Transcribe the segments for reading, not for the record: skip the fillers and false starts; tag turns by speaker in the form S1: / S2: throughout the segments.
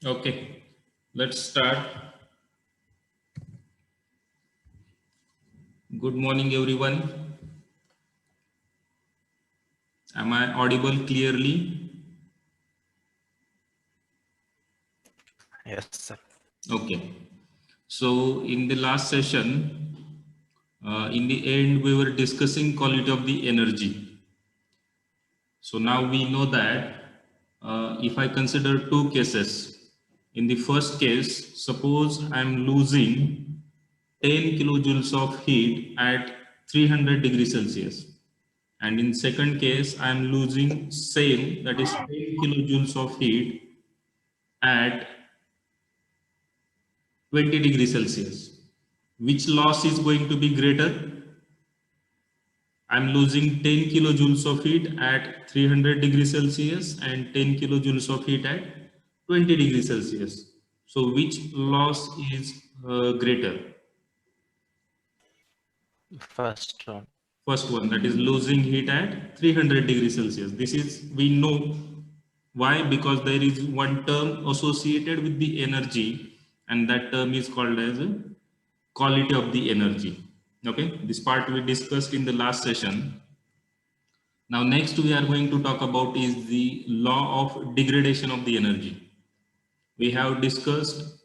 S1: Okay, let's start. Good morning, everyone. Am I audible clearly?
S2: Yes, sir.
S1: Okay. So, in the last session, in the end, we were discussing quality of the energy. So now we know that if I consider two cases, in the first case, suppose I'm losing 10 kilojoules of heat at 300 degrees Celsius. And in second case, I am losing same, that is 10 kilojoules of heat at 20 degrees Celsius. Which loss is going to be greater? I am losing 10 kilojoules of heat at 300 degrees Celsius and 10 kilojoules of heat at 20 degrees Celsius. So which loss is greater?
S2: First one.
S1: First one, that is losing heat at 300 degrees Celsius. This is, we know why, because there is one term associated with the energy, and that term is called as quality of the energy. Okay, this part we discussed in the last session. Now, next we are going to talk about is the law of degradation of the energy. We have discussed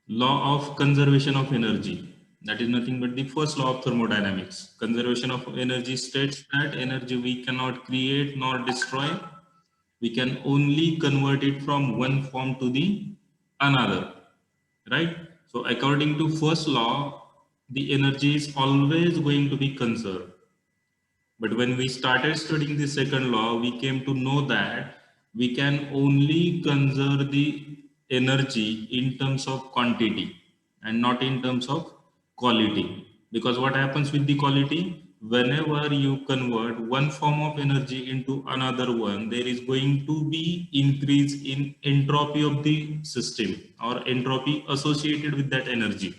S1: law of conservation of energy. That is nothing but the first law of thermodynamics. Conservation of energy states that energy we cannot create nor destroy. We can only convert it from one form to the another, right? So according to first law, the energy is always going to be conserved. But when we started studying the second law, we came to know that we can only conserve the energy in terms of quantity and not in terms of quality. Because what happens with the quality? Whenever you convert one form of energy into another one, there is going to be increase in entropy of the system or entropy associated with that energy.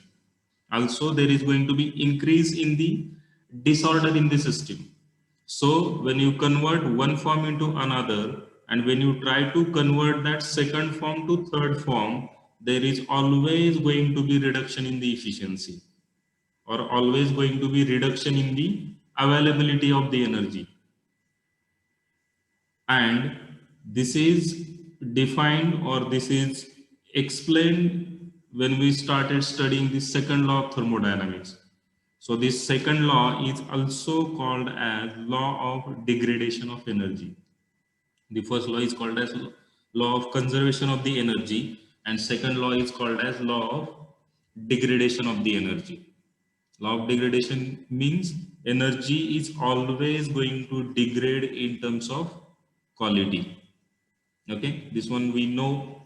S1: Also, there is going to be increase in the disorder in the system. So when you convert one form into another, and when you try to convert that second form to third form, there is always going to be reduction in the efficiency, or always going to be reduction in the availability of the energy. And this is defined, or this is explained when we started studying the second law of thermodynamics. So this second law is also called as law of degradation of energy. The first law is called as law of conservation of the energy, and second law is called as law of degradation of the energy. Law of degradation means energy is always going to degrade in terms of quality. Okay, this one we know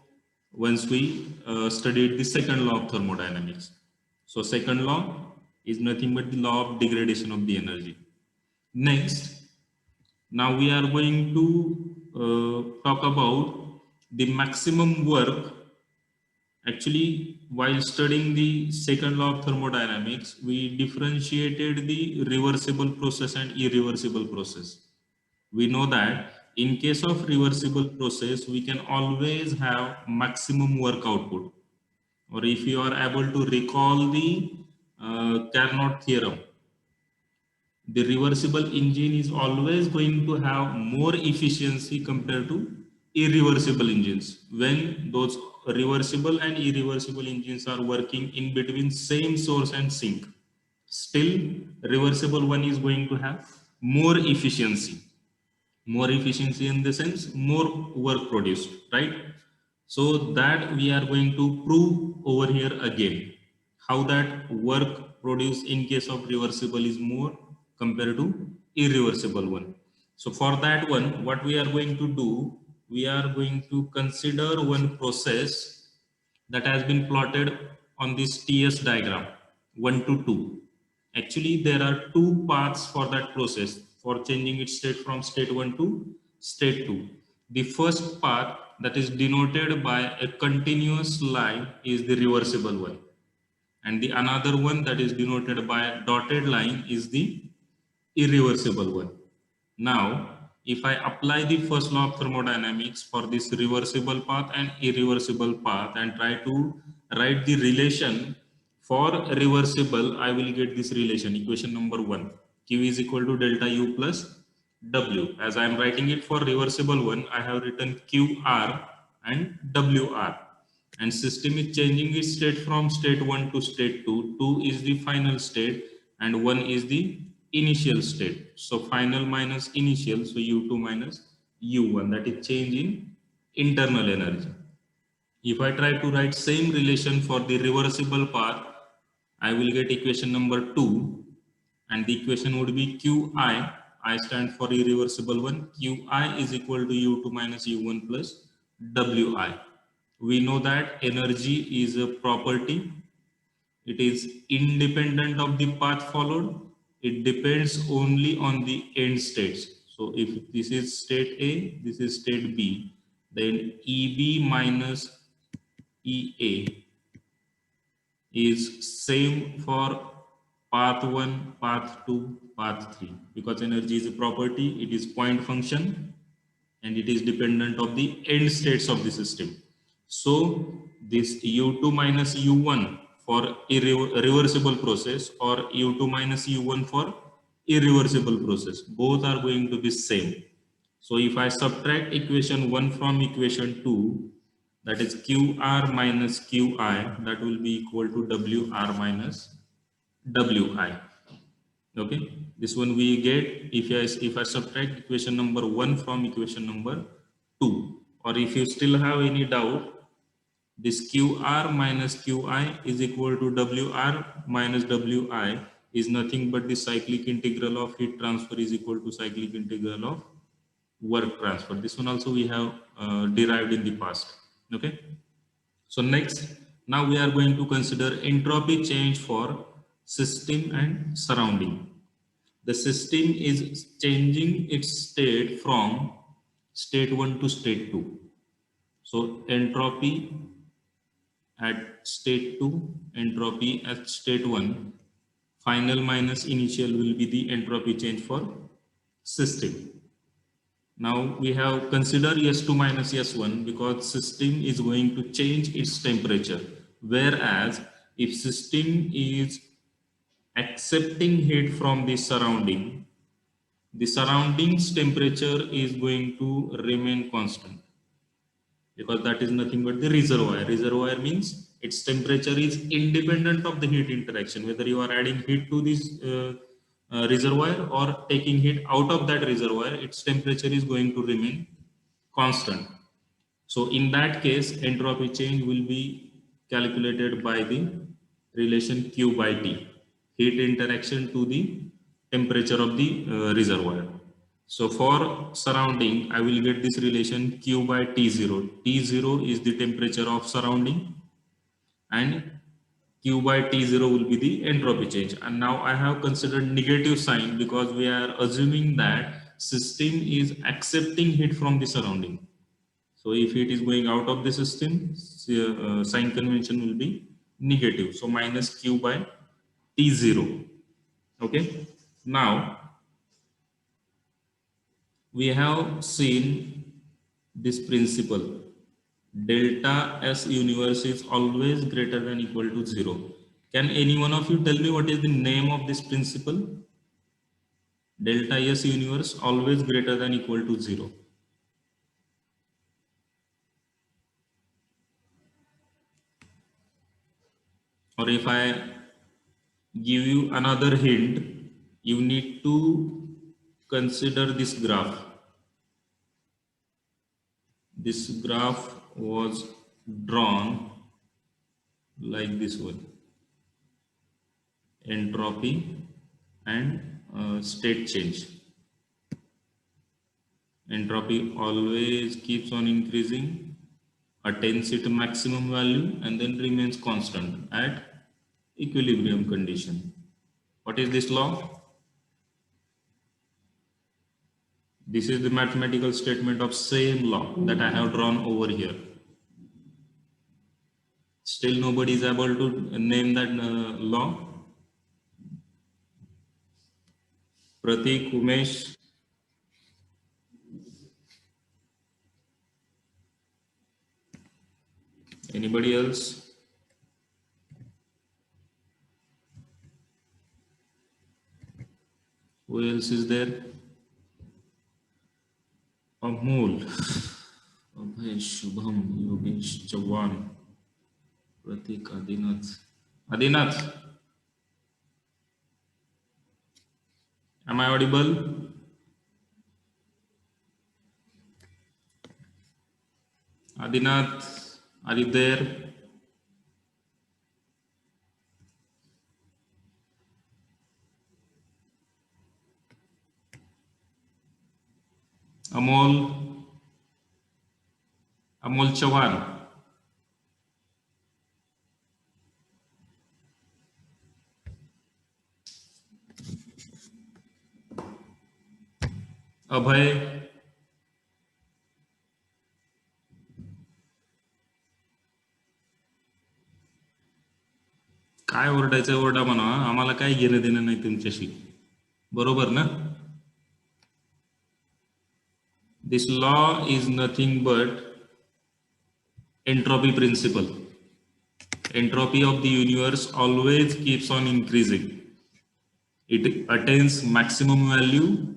S1: once we studied the second law of thermodynamics. So second law is nothing but the law of degradation of the energy. Next, now we are going to talk about the maximum work. Actually, while studying the second law of thermodynamics, we differentiated the reversible process and irreversible process. We know that in case of reversible process, we can always have maximum work output. Or if you are able to recall the Carnot theorem, the reversible engine is always going to have more efficiency compared to irreversible engines when those reversible and irreversible engines are working in between same source and sink. Still, reversible one is going to have more efficiency. More efficiency in the sense more work produced, right? So that we are going to prove over here again, how that work produced in case of reversible is more compared to irreversible one. So for that one, what we are going to do, we are going to consider one process that has been plotted on this TS diagram 1 to 2. Actually, there are two paths for that process for changing its state from state 1 to state 2. The first path that is denoted by a continuous line is the reversible one. And the another one that is denoted by a dotted line is the irreversible one. Now, if I apply the first law of thermodynamics for this reversible path and irreversible path and try to write the relation for reversible, I will get this relation, equation number 1. Q is equal to delta U plus W. As I am writing it for reversible one, I have written QR and WR. And system is changing its state from state 1 to state 2. 2 is the final state and 1 is the initial state. So final minus initial, so U2 minus U1, that is change in internal energy. If I try to write same relation for the reversible path, I will get equation number 2, and the equation would be Qi. I stand for irreversible one. Qi is equal to U2 minus U1 plus Wi. We know that energy is a property. It is independent of the path followed. It depends only on the end states. So if this is state A, this is state B, then EB minus EA is same for path 1, path 2, path 3, because energy is a property, it is point function and it is dependent of the end states of the system. So this U2 minus U1 for reversible process or U2 minus U1 for irreversible process, both are going to be same. So if I subtract equation 1 from equation 2, that is QR minus QI, that will be equal to WR minus WI. Okay, this one we get if I subtract equation number 1 from equation number 2, or if you still have any doubt, this QR minus QI is equal to WR minus WI is nothing but the cyclic integral of heat transfer is equal to cyclic integral of work transfer. This one also we have derived in the past. Okay, so next, now we are going to consider entropy change for system and surrounding. The system is changing its state from state 1 to state 2. So entropy at state 2, entropy at state 1, final minus initial will be the entropy change for system. Now we have considered S2 minus S1 because system is going to change its temperature. Whereas if system is accepting heat from the surroundings temperature is going to remain constant, because that is nothing but the reservoir. Reservoir means its temperature is independent of the heat interaction, whether you are adding heat to this reservoir or taking heat out of that reservoir, its temperature is going to remain constant. So in that case, entropy change will be calculated by the relation Q by T, heat interaction to the temperature of the reservoir. So for surrounding, I will get this relation Q by T0. T0 is the temperature of surrounding and Q by T0 will be the entropy change. And now I have considered negative sign because we are assuming that system is accepting heat from the surrounding. So if heat is going out of the system, sign convention will be negative. So minus Q by T0. Okay. Now we have seen this principle. Delta S universe is always greater than equal to 0. Can any one of you tell me what is the name of this principle? Delta S universe always greater than equal to 0. Or if I give you another hint, you need to consider this graph. This graph was drawn like this one. Entropy and state change. Entropy always keeps on increasing, attains its maximum value and then remains constant at equilibrium condition. What is this law? This is the mathematical statement of same law that I have drawn over here. Still nobody is able to name that law. Pratik, Umesh. Anybody else? Who else is there? Amol, Abhay, Shubham, Yogesh, Chavan, Pratik, Adinath. Adinath, am I audible? Adinath, are you there? Amol, Amol Chavan. Abhay, काय ओरडायचं ओरडा म्हणा, आम्हाला काय घेणं देणं नाही तुमच्याशी. बरोबर ना? This law is nothing but entropy principle. Entropy of the universe always keeps on increasing. It attains maximum value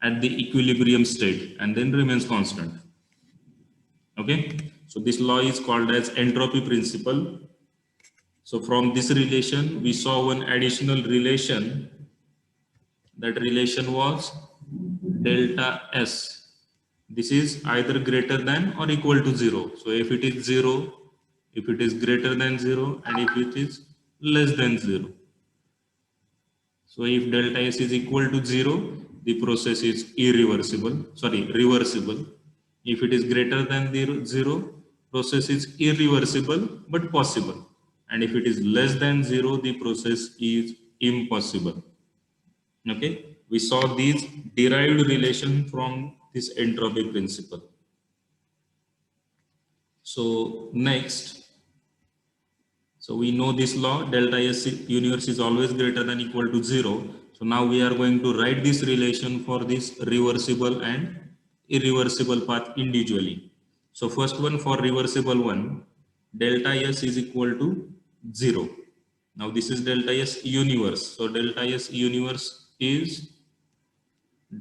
S1: at the equilibrium state and then remains constant. Okay, so this law is called as entropy principle. So from this relation we saw one additional relation. That relation was delta S. This is either greater than or equal to 0. So if it is 0, if it is greater than 0, and if it is less than 0. So if delta S is equal to 0, the process is reversible. If it is greater than 0, process is irreversible but possible. And if it is less than 0, the process is impossible. Okay, we saw these derived relation from this entropy principle. So next, so we know this law, delta S universe is always greater than equal to 0. So now we are going to write this relation for this reversible and irreversible path individually. So first one, for reversible one, delta S is equal to 0. Now this is delta S universe. So delta S universe is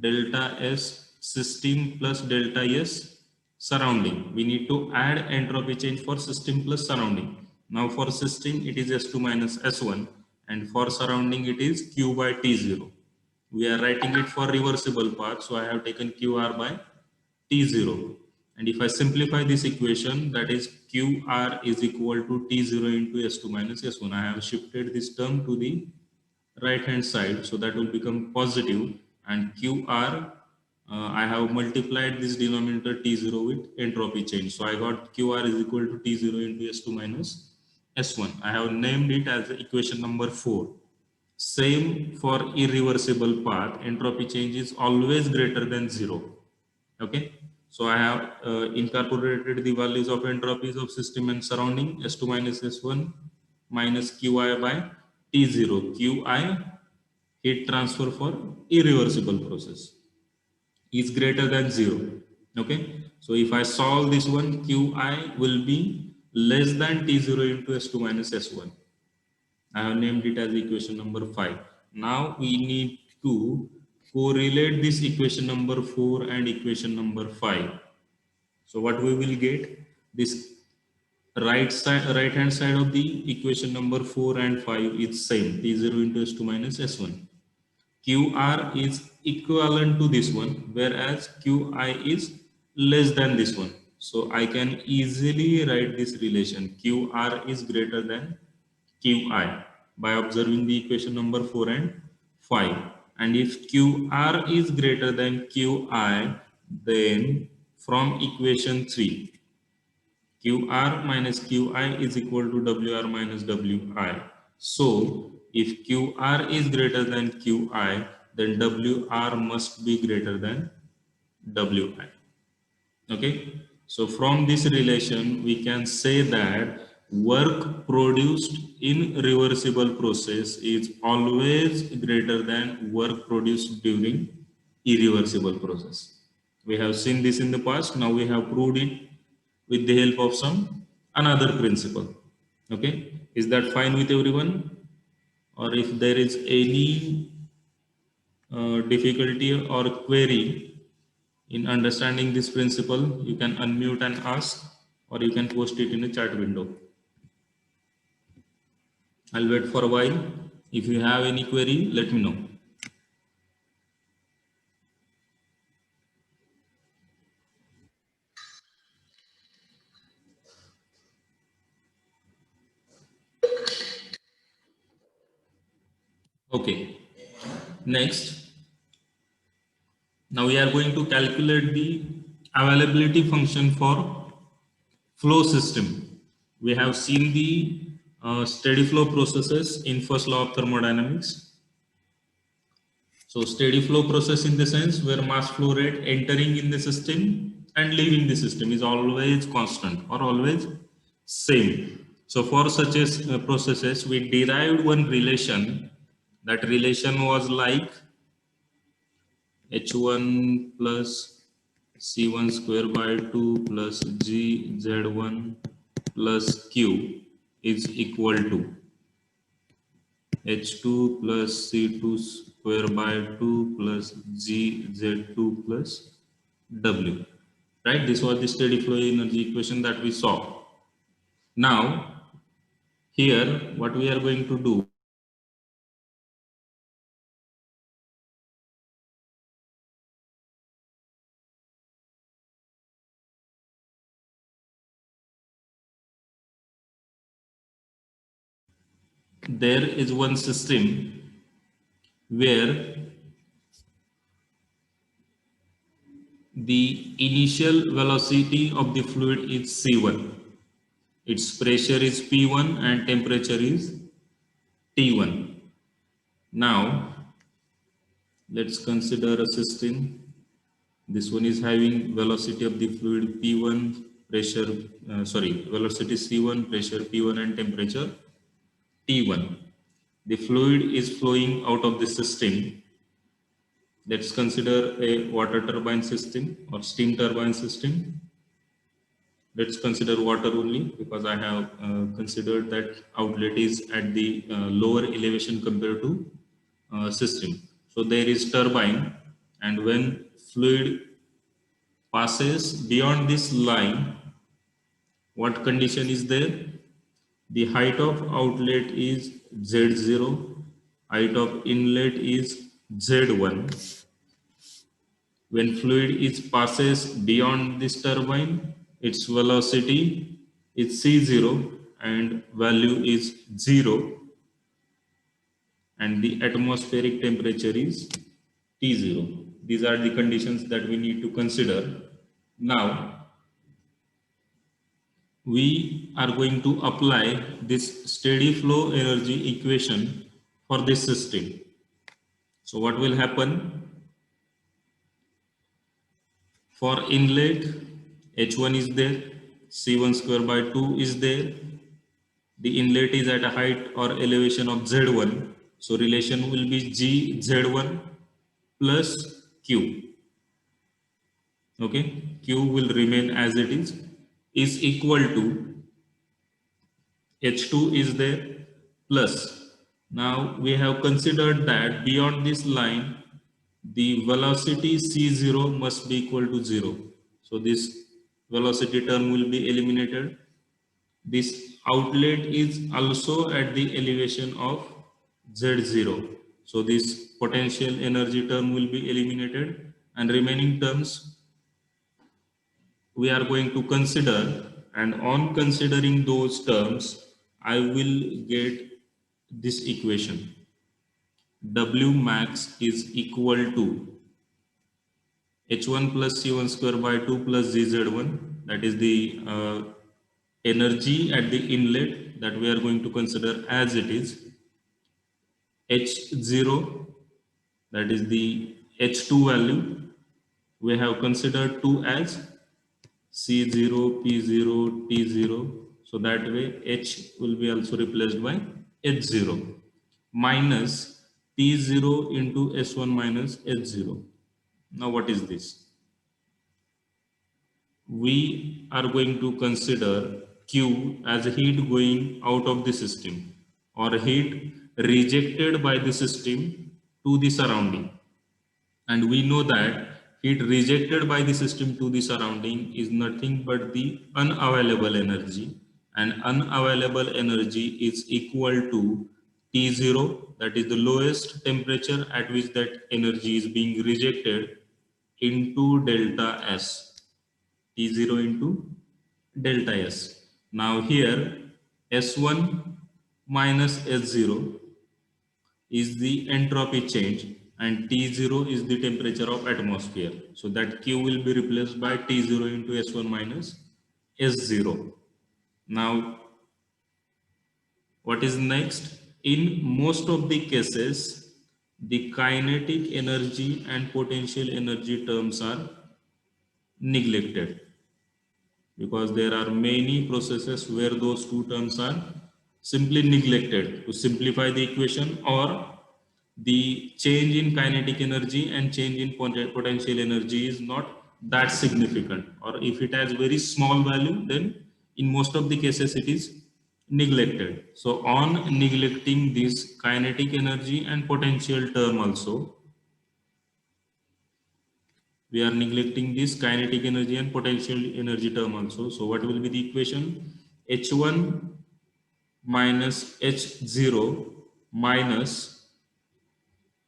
S1: delta S system plus delta S surrounding. We need to add entropy change for system plus surrounding. Now for system it is S2 minus S1, and for surrounding it is Q by T0. We are writing it for reversible path, so I have taken QR by T0. And if I simplify this equation, that is QR is equal to T0 into S2 minus S1. I have shifted this term to the right hand side, so that will become positive, and QR, I have multiplied this denominator T0 with entropy change. So I got QR is equal to T0 into S2 minus S1. I have named it as equation number 4. Same for irreversible path, entropy change is always greater than 0. Okay, so I have incorporated the values of entropies of system and surrounding, S2 minus S1 minus Qi by T0. Qi, heat transfer for irreversible process, is greater than 0. Okay, so if I solve this one, Qi will be less than T0 into S2 minus S1. I have named it as equation number 5. Now we need to correlate this equation number 4 and equation number 5. So what we will get, this right hand side of the equation number 4 and 5 is same, T0 into S2 minus S1. QR is equivalent to this one, whereas Qi is less than this one. So I can easily write this relation, QR is greater than Qi, by observing the equation number 4 and 5. And if QR is greater than Qi, then from equation 3, QR minus Qi is equal to WR minus Wi. So if QR is greater than Qi, then WR must be greater than Wi. Okay, so from this relation we can say that work produced in reversible process is always greater than work produced during irreversible process. We have seen this in the past. Now we have proved it with the help of some another principle. Okay, is that fine with everyone? Or if there is any difficulty or query in understanding this principle, you can unmute and ask, or you can post it in the chat window. I'll wait for a while. If you have any query, let me know. Okay, next, now we are going to calculate the availability function for flow system. We have seen the steady flow processes in first law of thermodynamics. So steady flow process in the sense where mass flow rate entering in the system and leaving the system is always constant or always same. So for such as processes, we derived one relation. That relation was like H1 plus C1 square by 2 plus GZ1 plus Q is equal to H2 plus C2 square by 2 plus GZ2 plus W. Right? This was the steady flow energy equation that we saw. Now, here, what we are going to do, there is one system where the initial velocity of the fluid is C1. Its pressure is P1 and temperature is T1. Now, let's consider a system. This one is having velocity of the fluid P1, velocity C1, pressure P1 and temperature T1. The fluid is flowing out of the system. Let's consider a water turbine system or steam turbine system. Let's consider water only because I have considered that outlet is at the lower elevation compared to system. So there is turbine, and when fluid passes beyond this line, what condition is there? The height of outlet is Z0, height of inlet is Z1. When fluid is passes beyond this turbine, its velocity is C0 and value is 0, and the atmospheric temperature is T0. These are the conditions that we need to consider. Now, we are going to apply this steady flow energy equation for this system. So what will happen? For inlet, H1 is there, C1 square by 2 is there. The inlet is at a height or elevation of Z1. So relation will be G Z1 plus Q. Okay, Q will remain as it is equal to H2 is there plus. Now we have considered that beyond this line, the velocity C0 must be equal to 0. So this velocity term will be eliminated. This outlet is also at the elevation of Z0. So this potential energy term will be eliminated, and remaining terms we are going to consider, and on considering those terms, I will get this equation. W max is equal to H1 plus C1 square by 2 plus ZZ1, that is the energy at the inlet that we are going to consider as it is. H0, that is the H2 value, we have considered 2 as C0, P0, T0. So that way H will be also replaced by H0 minus T0 into S1 minus H0. Now what is this? We are going to consider Q as heat going out of the system or heat rejected by the system to the surrounding. And we know that heat rejected by the system to the surrounding is nothing but the unavailable energy, and unavailable energy is equal to T0, that is the lowest temperature at which that energy is being rejected, into delta S. T0 into delta S. Now here S1 minus S0 is the entropy change and T0 is the temperature of atmosphere. So that Q will be replaced by T0 into S1 minus S0. Now what is next? In most of the cases, the kinetic energy and potential energy terms are neglected, because there are many processes where those two terms are simply neglected to simplify the equation, or the change in kinetic energy and change in potential energy is not that significant, or if it has very small value, then in most of the cases it is neglected. So on neglecting this kinetic energy and potential term also, we are neglecting this kinetic energy and potential energy term also. So what will be the equation? H1 minus H0 minus,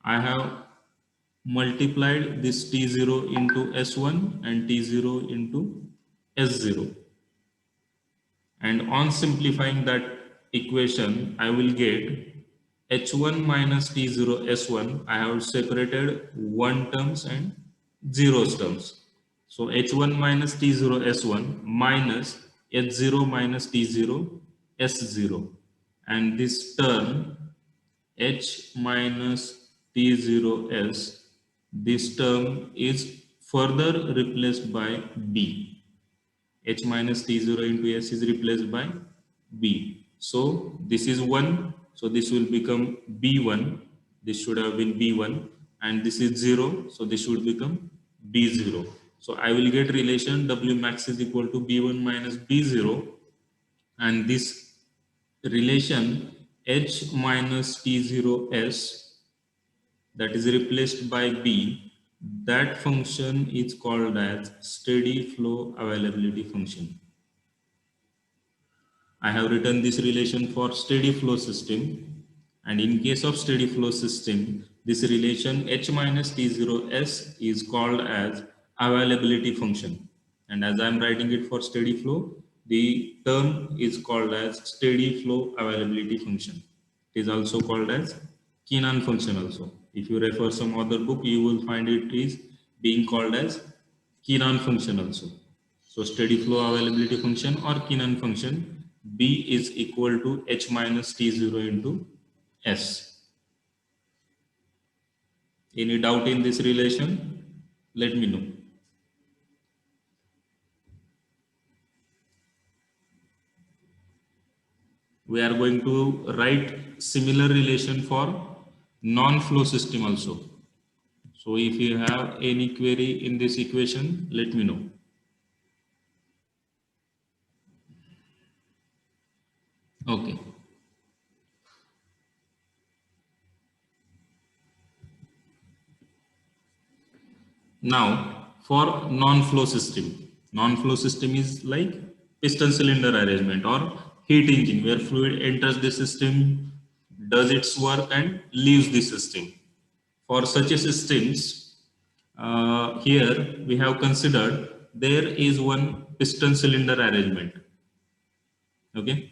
S1: I have multiplied this T0 into S1 and T0 into S0. And on simplifying that equation, I will get H1 minus T0 S1. I have separated 1 terms and zeros terms. So H1 minus T0 S1 minus H0 minus T0 S0. And this term H minus T0S, this term is further replaced by B. H minus T0 into S is replaced by B. So this is 1. So this will become B1. This should have been B1. And this is 0. So this should become B0. So I will get relation W max is equal to B1 minus B0. And this relation H minus T0S, that is replaced by B, that function is called as steady flow availability function. I have written this relation for steady flow system, and in case of steady flow system, this relation H minus T0S is called as availability function. And as I am writing it for steady flow, the term is called as steady flow availability function. It is also called as Keenan function also. If you refer some other book, you will find it is being called as Keenan function also. So steady flow availability function or Keenan function, B is equal to H minus T0 into S. Any doubt in this relation? Let me know. We are going to write similar relation for non-flow system also. So if you have any query in this equation, let me know. Okay. Now for non-flow system is like piston cylinder arrangement or heat engine, where fluid enters the system, does its work and leaves the system. For such a systems, here we have considered there is one piston cylinder arrangement. Okay,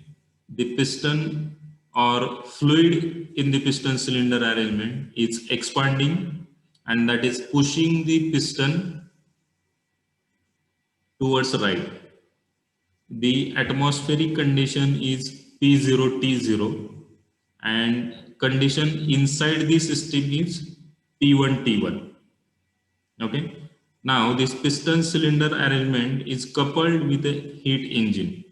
S1: the piston or fluid in the piston cylinder arrangement is expanding, and that is pushing the piston towards right. The atmospheric condition is P0 T0, and condition inside the system is P1 T1. Okay. Now this piston cylinder arrangement is coupled with a heat engine.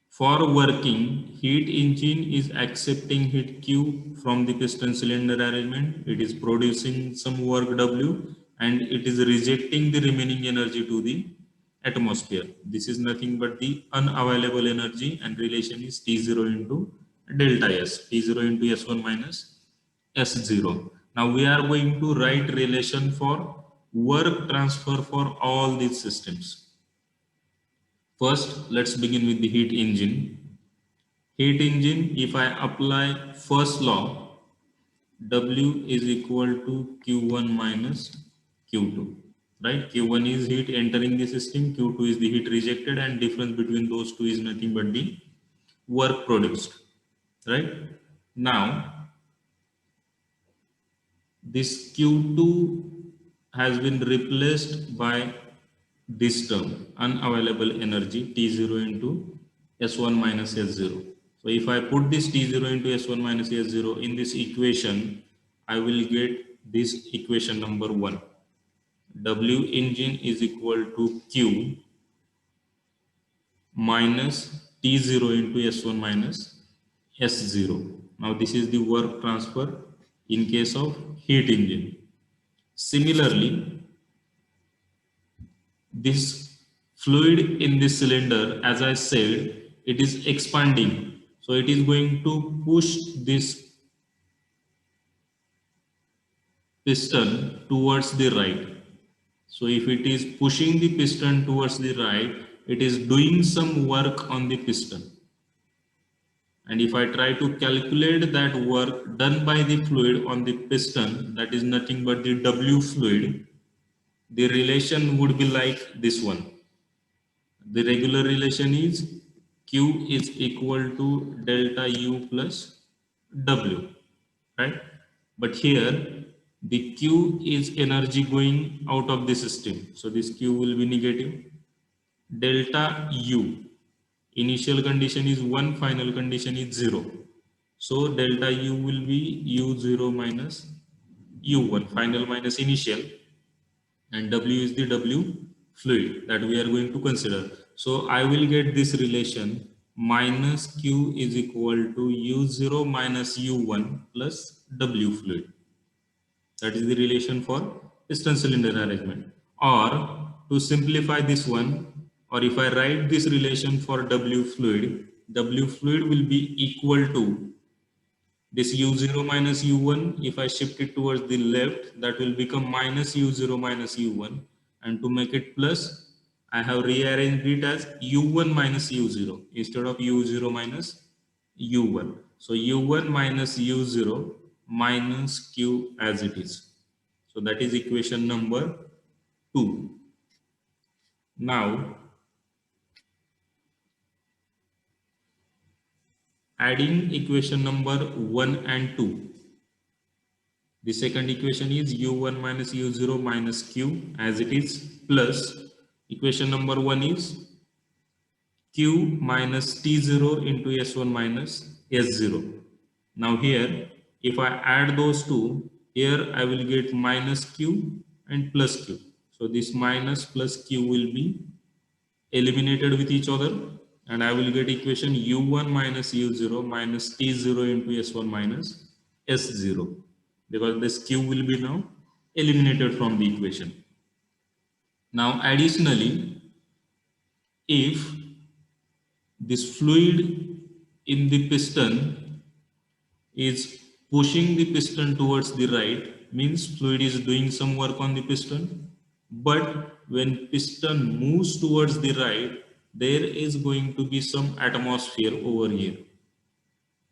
S1: For working, heat engine is accepting heat Q from the piston cylinder arrangement. It is producing some work W, and it is rejecting the remaining energy to the atmosphere. This is nothing but the unavailable energy, and relation is T0 into delta S, T0 into S1 minus S0. Now we are going to write relation for work transfer for all these systems. First, let's begin with the heat engine. Heat engine, if I apply first law, W is equal to Q1 minus Q2, right? Q1 is heat entering the system, Q2 is the heat rejected, and difference between those two is nothing but the work produced, right? Now, this Q2 has been replaced by this term, unavailable energy, T0 into S1 minus S0. So if I put this T0 into S1 minus S0 in this equation, I will get this equation number 1. W engine is equal to Q minus T0 into S1 minus S0. Now this is the work transfer in case of heat engine. Similarly, this fluid in this cylinder, as I said, it is expanding. So it is going to push this piston towards the right. So if it is pushing the piston towards the right, it is doing some work on the piston. And if I try to calculate that work done by the fluid on the piston, that is nothing but the W fluid, the relation would be like this one. The regular relation is Q is equal to delta U plus W, right? But here the Q is energy going out of the system. So this Q will be negative. Delta U, initial condition is 1, final condition is 0. So delta U will be U0 minus U1, final minus initial, and W is the W fluid that we are going to consider. So I will get this relation minus Q is equal to U0 minus U1 plus W fluid. That is the relation for piston cylinder arrangement. Or to simplify this one, or if I write this relation for W fluid will be equal to this U0 minus U1, if I shift it towards the left, that will become minus U0 minus U1. And to make it plus, I have rearranged it as U1 minus U0 instead of U0 minus U1. So U1 minus U0 minus Q as it is. So that is equation number 2. Now, adding equation number 1 and 2. The second equation is U1 minus U0 minus Q as it is, plus equation number 1 is Q minus T0 into S1 minus S0. Now here, if I add those two, here I will get minus Q and plus Q. So this minus plus Q will be eliminated with each other, and I will get equation U1 minus U0 minus T0 into S1 minus S0, because this Q will be now eliminated from the equation. Now additionally, if this fluid in the piston is pushing the piston towards the right, means fluid is doing some work on the piston, but when piston moves towards the right, there is going to be some atmosphere over here.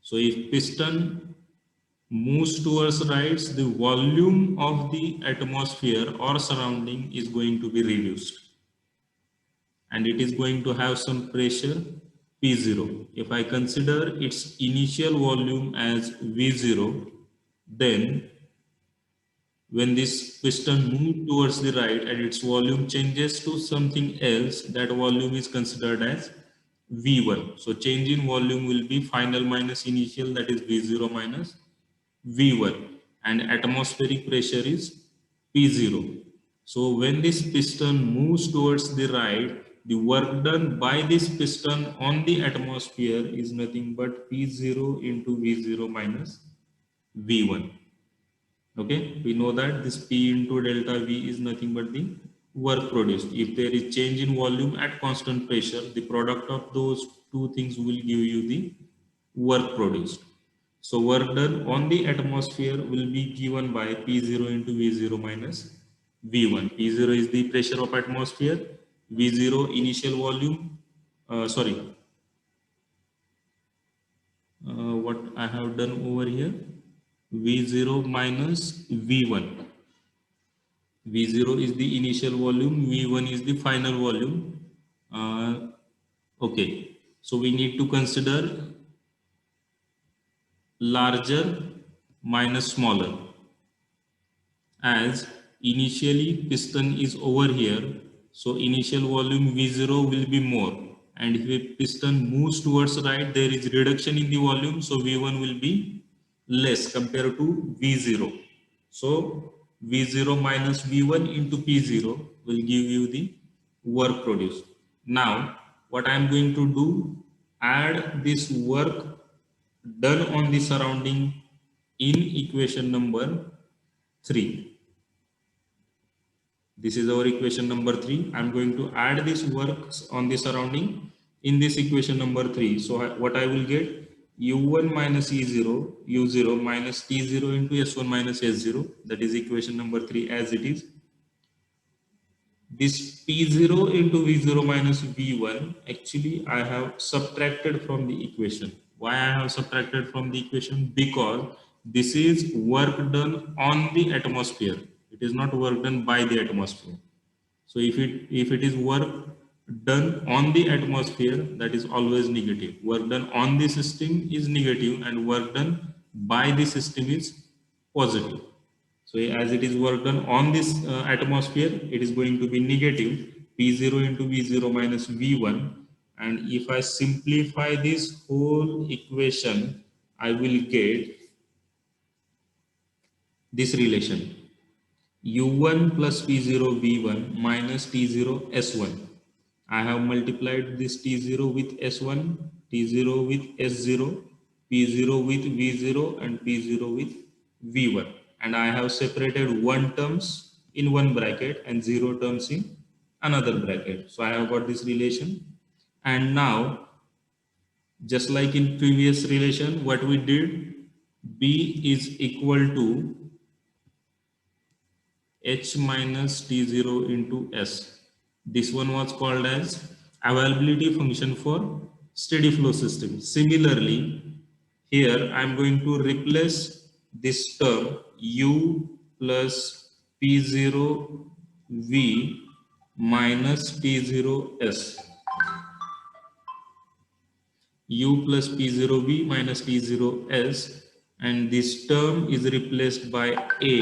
S1: So if piston moves towards right, the volume of the atmosphere or surrounding is going to be reduced, and it is going to have some pressure P0. If I consider its initial volume as V0, then when this piston moves towards the right and its volume changes to something else, that volume is considered as V1. So change in volume will be final minus initial, that is V0 minus V1, and atmospheric pressure is P0. So when this piston moves towards the right, the work done by this piston on the atmosphere is nothing but P0 into V0 minus V1. Okay, we know that this P into delta V is nothing but the work produced. If there is change in volume at constant pressure, the product of those two things will give you the work produced. So work done on the atmosphere will be given by P0 into V0 minus V1. P0 is the pressure of atmosphere, V0 initial volume, sorry, what I have done over here, V0 minus V1. V0 is the initial volume, V1 is the final volume. Okay, so we need to consider larger minus smaller, as initially piston is over here, so initial volume V0 will be more, and if a piston moves towards right, there is reduction in the volume, so V1 will be less compared to V0. So V0 minus V1 into P0 will give you the work produced. Now what I am going to do, add this work done on the surrounding in equation number 3. This is our equation number 3. I'm going to add this works on the surrounding in this equation number 3. So what I will get, U1 minus E0, U0 minus T0 into S1 minus S0. That is equation number 3 as it is. This P0 into V0 minus V1, actually I have subtracted from the equation. Why I have subtracted from the equation? Because this is work done on the atmosphere. It is not work done by the atmosphere. So if it is work done on the atmosphere, that is always negative. Work done on the system is negative, and work done by the system is positive. So as it is work done on this atmosphere, it is going to be negative P0 into V0 minus V1. And if I simplify this whole equation, I will get this relation. U1 plus P0 V1 minus T0 S1. I have multiplied this T0 with S1, T0 with S0, P0 with V0, and P0 with V1. And I have separated one terms in one bracket and 0 terms in another bracket. So I have got this relation. And now, just like in previous relation, what we did, B is equal to H minus T0 into S. This one was called as availability function for steady flow system. Similarly, here I am going to replace this term U plus P0 V minus T0S. U plus P0V minus T0S, and this term is replaced by A,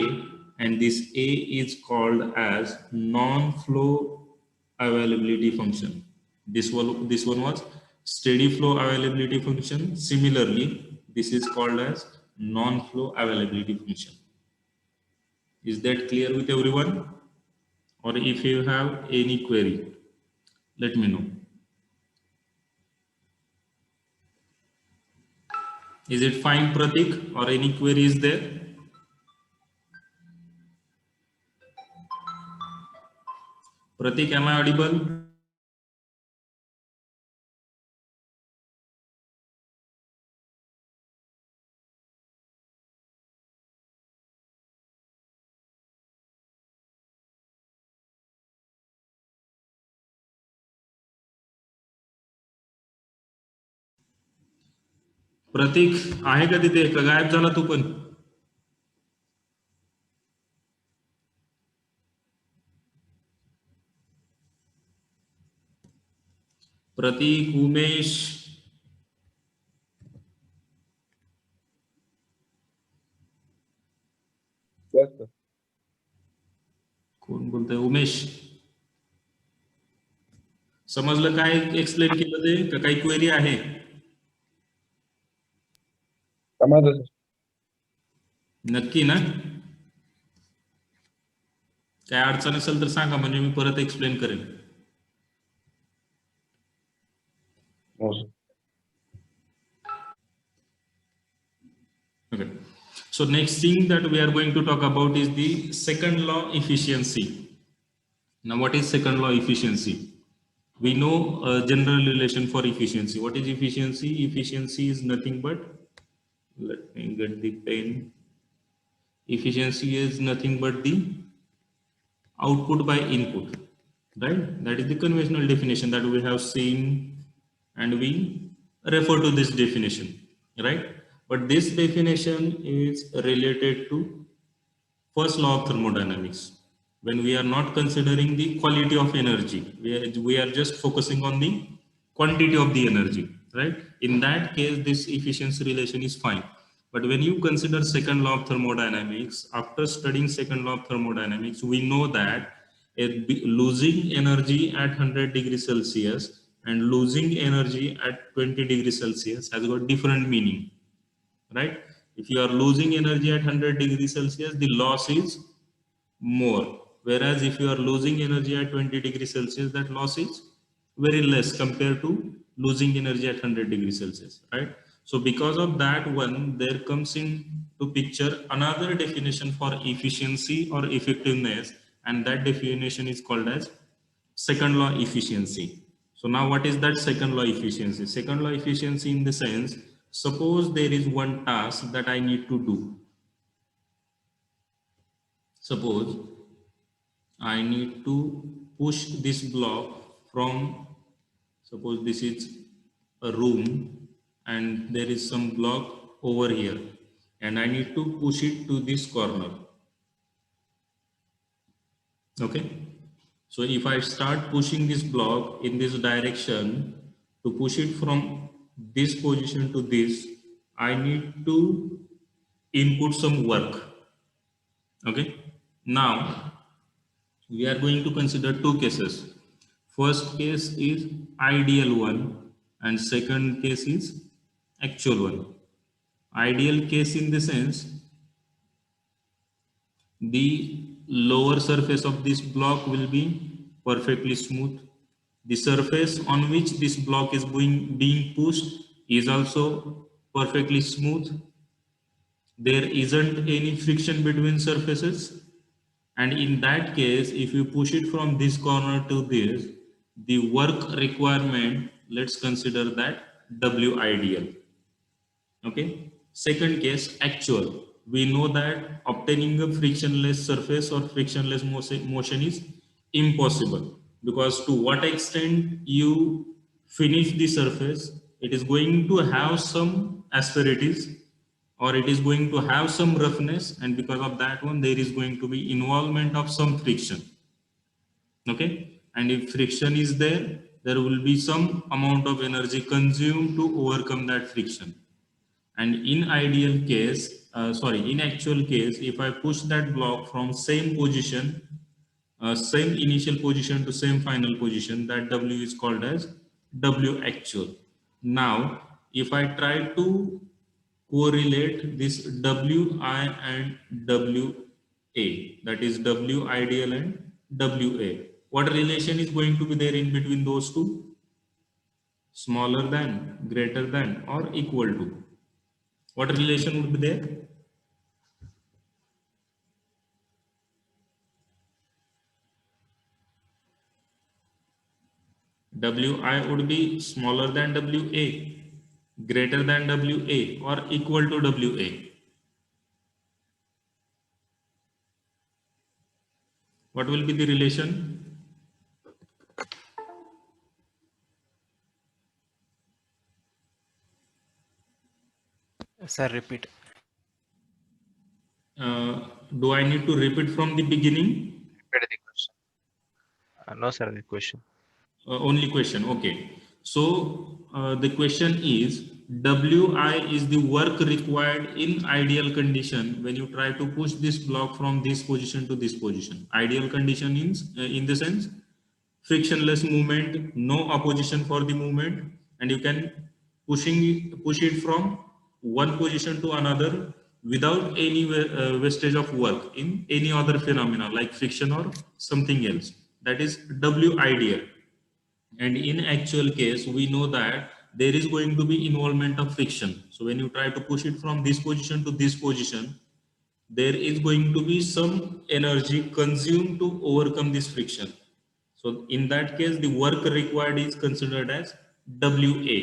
S1: and this A is called as non-flow availability function. This one was steady flow availability function. Similarly, this is called as non-flow availability function. Is that clear with everyone? Or if you have any query, let me know. Is it fine, Pratik, or any query is there? Pratik, am I audible? प्रतीक आहे का तिथे? का गायब झाला तू पण? प्रतीक, उमेश, कोण बोलतंय? उमेश, समजलं काय एक्सप्लेन केलं ते? का काही क्वेरी आहे?
S3: समजलं सर.
S1: नक्की ना? काय अडचण असेल तर सांगा, म्हणजे मी परत एक्सप्लेन करेन.
S3: हो sir.
S1: Okay. So next thing that we are going to talk about is the second law, efficiency. Now, what is second law efficiency? We know a general relation for efficiency. What is efficiency? Efficiency is nothing but, let me get the pen. Efficiency is nothing but the output by input, right? That is the conventional definition that we have seen and we refer to this definition, right? But this definition is related to first law of thermodynamics. When we are not considering the quality of energy, we are just focusing on the quantity of the energy, right? In that case, this efficiency relation is fine. But when you consider second law of thermodynamics, after studying second law of thermodynamics, we know that losing energy at 100 degrees Celsius and losing energy at 20 degrees Celsius has got different meaning, right? If you are losing energy at 100 degrees Celsius, the loss is more. Whereas if you are losing energy at 20 degrees Celsius, that loss is very less compared to losing energy at 100 degrees Celsius, right? So because of that one, there comes in to picture another definition for efficiency or effectiveness, and that definition is called as second law efficiency. So now what is that second law efficiency? Second law efficiency in the sense, suppose there is one task that I need to do. Suppose I need to push this block from, suppose this is a room and there is some block over here and I need to push it to this corner. Okay. So if I start pushing this block in this direction, to push it from this position to this, I need to input some work. Okay. Now we are going to consider two cases. First case is ideal one and second case is actual one. Ideal case in the sense, the lower surface of this block will be perfectly smooth. The surface on which this block is being pushed is also perfectly smooth. There isn't any friction between surfaces. And in that case, if you push it from this corner to this, the work requirement, let's consider that W ideal. Okay. Second case, actual. We know that obtaining a frictionless surface or frictionless motion is impossible, because to what extent you finish the surface, it is going to have some asperities or it is going to have some roughness, and because of that one there is going to be involvement of some friction. Okay, and if friction is there, there will be some amount of energy consumed to overcome that friction. And in ideal case, in actual case, if I push that block from same position, same initial position to same final position, that W is called as W actual. Now, if I try to correlate this WI and WA, that is W ideal and WA, what relation is going to be there in between those two? Smaller than, greater than, or equal to? What relation would be there? WI would be smaller than WA, greater than WA, or equal to WA. What will be the relation?
S2: Sir, repeat.
S1: Do I need to repeat from the beginning?
S2: Repeat the question. No, sir, the question.
S1: Only question. Okay. So the question is, WI is the work required in ideal condition when you try to push this block from this position to this position. Ideal condition in the sense, frictionless movement, no opposition for the movement, and you can push it from one position to another without any wastage of work in any other phenomena like friction or something else. That is W ideal. And in actual case, we know that there is going to be involvement of friction. So when you try to push it from this position to this position, there is going to be some energy consumed to overcome this friction. So in that case, the work required is considered as WA.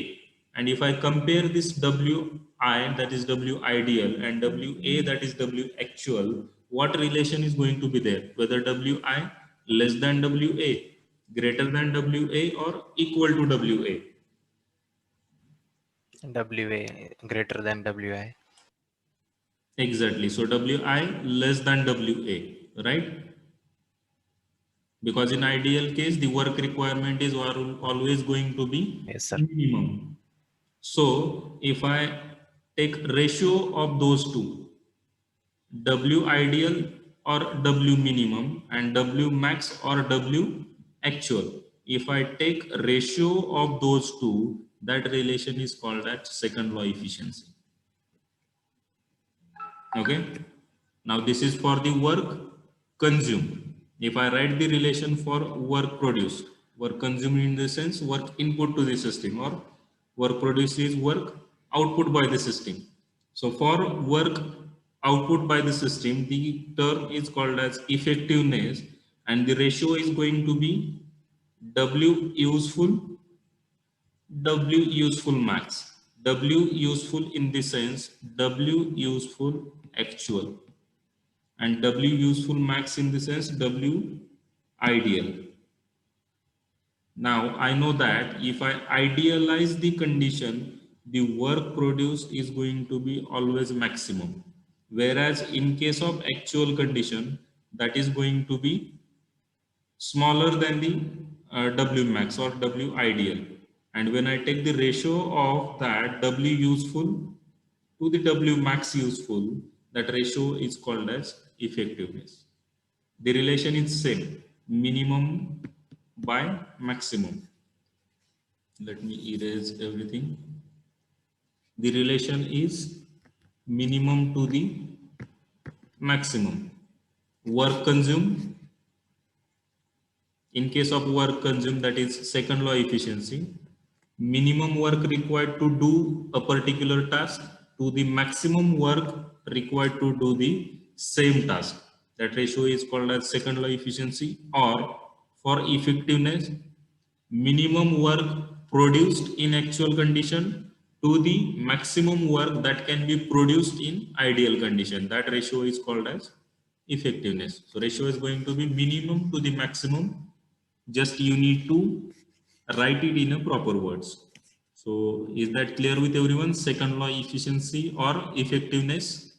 S1: And if I compare this WI, that is W ideal, and WA, that is W actual, what relation is going to be there? Whether WI less than WA, greater than WA, or equal to WA?
S2: WA greater than WI.
S1: Exactly. So WI less than WA, right? Because in ideal case, the work requirement is always going to be
S2: Yes, sir.
S1: minimum. So if I take ratio of those two, W ideal or W minimum and W max or W actual, if I take ratio of those two, that relation is called as second law efficiency. Okay. Now this is for the work consumed. If I write the relation for work produced, work consumed in the sense work input to the system, or work produced is work output by the system. So for work output by the system, the term is called as effectiveness, and the ratio is going to be W useful, W useful max. W useful in the sense W useful actual, and W useful max in the sense W ideal. Now I know that if I idealize the condition, the work produced is going to be always maximum. Whereas in case of actual condition, that is going to be smaller than the W max or W ideal. And when I take the ratio of that W useful to the W max useful, that ratio is called as effectiveness. The relation is same, minimum by maximum. Let me erase everything. The relation is minimum to the maximum. Work consumed, in case of work consumed, that is second law efficiency, minimum work required to do a particular task to the maximum work required to do the same task. That ratio is called as second law efficiency. Or for effectiveness, minimum work produced in actual condition to the maximum work that can be produced in ideal condition. That ratio is called as effectiveness. So ratio is going to be minimum to the maximum. Just you need to write it in a proper words. So is that clear with everyone? Second law efficiency or effectiveness?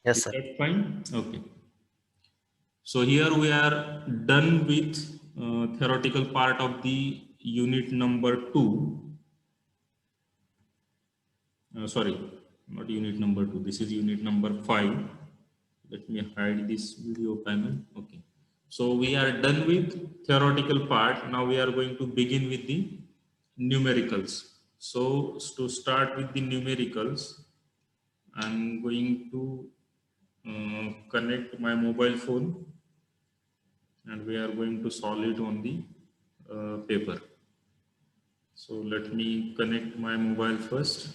S2: Yes,
S1: Is
S2: sir.
S1: that fine? Okay. So here we are done with theoretical part of the unit number 2. Sorry, not unit number 2. This is unit number 5. Let me hide this video panel. Okay. So we are done with theoretical part. Now we are going to begin with the numericals. So to start with the numericals, I'm going to connect my mobile phone, and we are going to solve it on the paper. So let me connect my mobile first.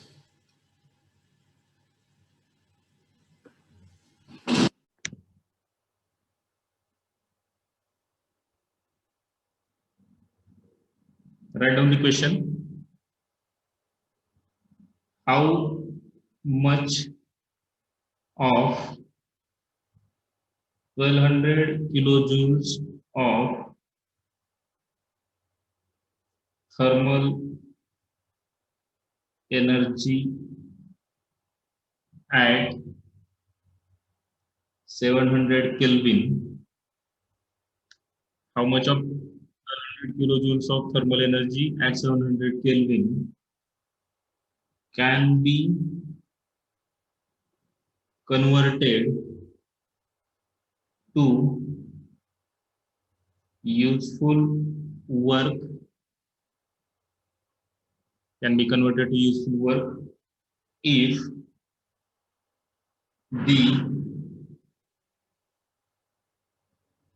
S1: Write down the question. How much of 1200 kilojoules of thermal energy at 700 Kelvin, how much of 1200 kilojoules of thermal energy at 700 Kelvin can be converted to useful work, if the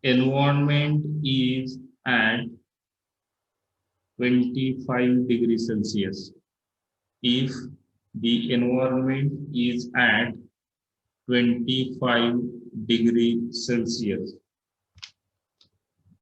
S1: environment is at 25 degrees Celsius. If the environment is at 25 degrees Celsius.